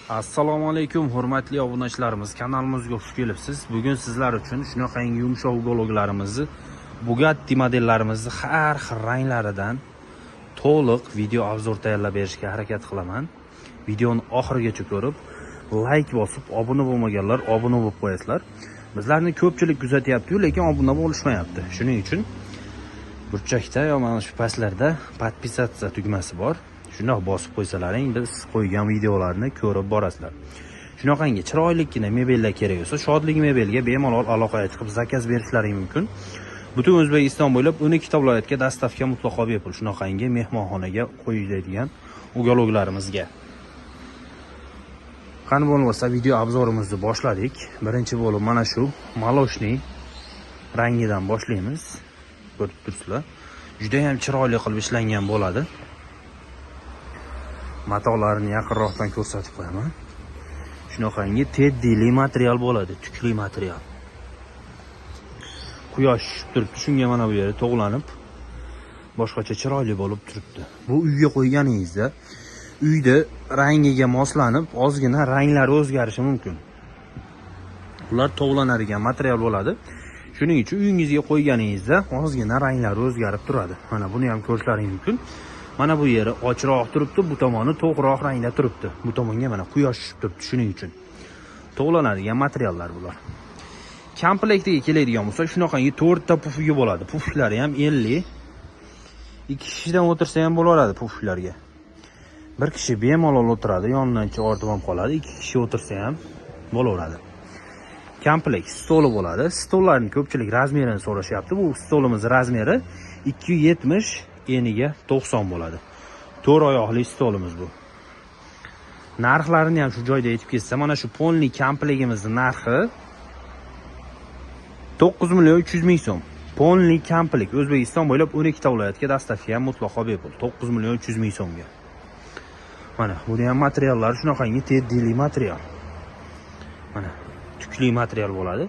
Assalomu alaykum hurmatli obunachilarimiz, kanalimizga xush kelibsiz. Bugun sizlar uchun shunaqangi yumshoq ulovlarimizni, Bugatti modellarimizni har xil ranglaridan to'liq video obzor tayyorlab berishga harakat qilaman. Videoni oxirigacha ko'rib, like bosib, obuna bo'lmaganlar obuna bo'lib qo'yasizlar. Bizlarni ko'pchilik kuzatyapti-yu, lekin obuna bo'lishmayapti. Shuning uchun burchakda yo mana shu pastlarda podpisatsiya tugmasi bor. Shundoq bosib qo'ysalaring, biz qo'ygan videolarni ko'rib borasizlar. Shunaqangi chiroylikgina mebellar kerak bo'lsa, Shodlik mebelga bemalol aloqaga chiqib zakaz berishlaring mumkin. Butun O'zbekiston bo'ylab 12 viloyatga dastavka mutlaqo bepul. Shunaqangi mehmonxonaga qo'yiladigan ugaloglarimizga. Qani bo'lmasa video obzorimizni boshladik. Birinchi bo'lib mana shu maloshniy rangidan boshlaymiz. Ko'rib turibsizlar. Juda ham chiroyli qilib ishlangan bo'ladi. Matolarini yaqinroqdan ko'rsatib qo'yaman. Shunaqangi teddili material bo'ladi, tukli material. Quyosh turibdi, shunga mana bu yeri to'g'lanib, boshqacha chiroyli bo'lib turibdi. Bu uyga qo'yganingizda uyda rangiga moslanib, ozgina ranglari o'zgarishi mumkin. Ular to'g'lanadigan material bo'ladi. Shuning uchun uyingizga qo'yganingizda ozgina ranglari o'zgarib turadi. Mana buni ham ko'rishlaring mumkin. Mana bu yeri ochroq turibdi, bu tomoni to'g'roq rangda turibdi. Bu tomonga mana quyosh tushib turibdi, shuning uchun. To'g'lanadigan materiallar bular. Komplektiga keladigan bo'lsa, shunaqangi 4 ta pufiga bo'ladi. Puflari ham 50. 2 kishidan o'tirsa ham bo'laveradi puflarga. Bir kishi bemalol o'tiradi, yonidan ortib ham qoladi. 2 kishi o'tirsa ham bo'laveradi. Komplekt stoli bo'ladi. Stollarning ko'pchilik razmerini so'rashyapti. Bu stolimiz razmeri 270 eniga 90 bo'ladi. 4 oyoqli stolimiz bu. Narxlarini ham shu joyda aytib ketsam, mana shu polni komplegtimizning narxi 9 million 300 ming so'm. Polni komplekt O'zbekiston bo'ylab 12 ta viloyatga dastavka ham mutlaqo bepul. 9 million 300 ming so'mga. Mana bu ham materiallar shunaqangi teddili material. Mana tukli material bo'ladi.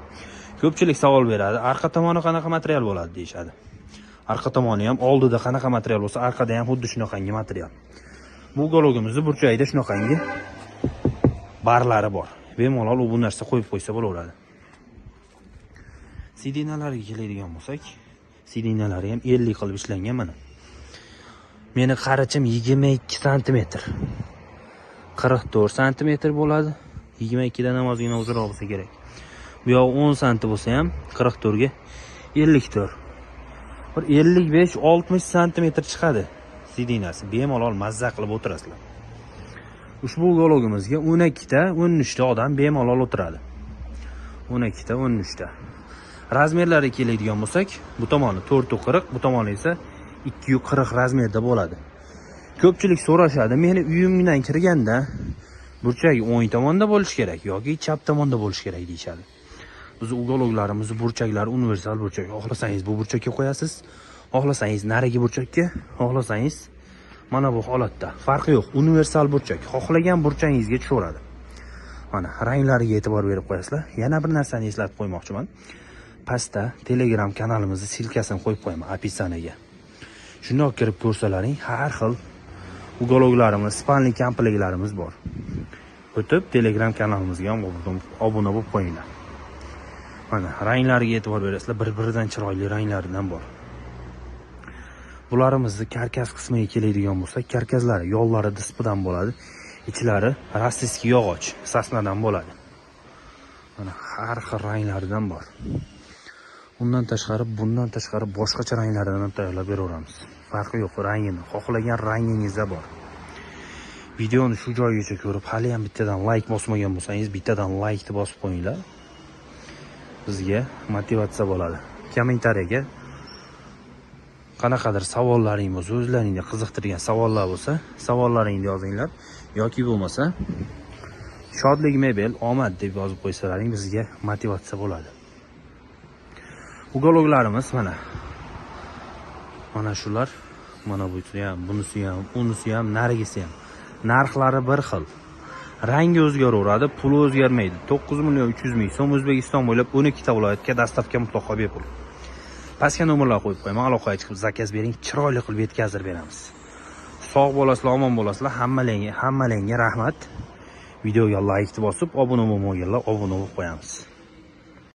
Ko'pchilik savol beradi, arqa tomoni qanaqa material bo'ladi deyshadi. Arqa tomoni ham oldida qanaqa material bo'lsa, arqada ham xuddi shunaqangi material. Bu ugalogimizda burchagida shunaqangi barlari bor. Bemalol bu narsa qo'yib qo'ysa bo'laveradi. Sidinalarga keladigan bo'lsak, sidinalari ham 50 qilib ishlangan mana. Meni qarichim 22 sm. 44 sm bo'ladi. 22 dan ozgina uzunroq bo'lsa kerak. Bu yoq 10 sm bo'lsa ham 44 ga 54. Bir 55-60 sm chiqadi sidinasi. Bemalol mazza qilib o'tirasizlar. Ushbu ugalogimizga 12 ta, 13 ta odam bemalol o'tiradi. 12 ta, 13 ta. Razmerlariga keladigan bo'lsak, bu tomoni 440, bu tomoni esa 240 razmerda bo'ladi. Ko'pchilik so'rashadi, meni uyimdan kirganda burchak o'ng tomonda bo'lishi kerak yoki chap tomonda bo'lishi kerak deyshadi. Biz ugaloglarimiz burchaklari universal burchak. Xohlasangiz bu burchakka qo'yasiz, xohlasangiz narigi burchakka, xohlasangiz mana bu holatda. Farqi yo'q, universal burchak. Xohlagan burchagingizga tushaveradi. Mana ranglariga e'tibor berib qo'yasizlar. Yana bir narsani eslatib qo'ymoqchiman. Pastda Telegram kanalimizni silkasini qo'yib qo'yaman opisiyaga. Shundoq kirib ko'rsalaring, har xil ugaloglarimiz, spanli komplektlarimiz bor. O'tib Telegram kanalimizga ham obuna bo'lib qo'yinglar. Mana ranglariga e'tibor berasizlar, bir-biridan chiroyli ranglaridan bor. Bularimizni karkas qismiga keladigan bo'lsa, karkazlari yo'llari dispidan bo'ladi, ichlari rossiyskiy yog'och, sasnadan bo'ladi. Mana har xil ranglaridan bor. Bundan tashqari boshqacha ranglardan ham tayyorlab beraveramiz. Farqi yo'q, rangini xohlagan rangingizda bor. Videoni shu joyigacha ko'rib, hali ham bittadan like bosmagan bo'lsangiz, bittadan like ni bosib qo'yinglar. Bizga motivatsiya bo'ladi. Kommentariyaga qanaqadir savollaring bo'lsa, o'zlaringga qiziqtirgan savollar bo'lsa, savollaringni yozinglar yoki bo'lmasa Shodlik mebel omad deb yozib qo'ysalaring bizga motivatsiya bo'ladi. Ugaloglarimiz mana shular, mana bunisi ham, unisi ham, narigisi ham. Narxlari bir xil. Rangi o'zgaraveradi, puli o'zgarmaydi. 9 million 300 ming so'm O'zbekiston bo'ylab 12 ta viloyatga dastavka mutlaqo bepul. Pastga nomerlar qo'yib qo'yaman, aloqaga chiqib zakaz bering, chiroyli qilib yetkazib beramiz. Sog' bo'lasizlar, omon bo'lasizlar. Hammalarga rahmat. videoga like bosib, obuna bo'lmaganlar obuna bo'lib qo'yamiz.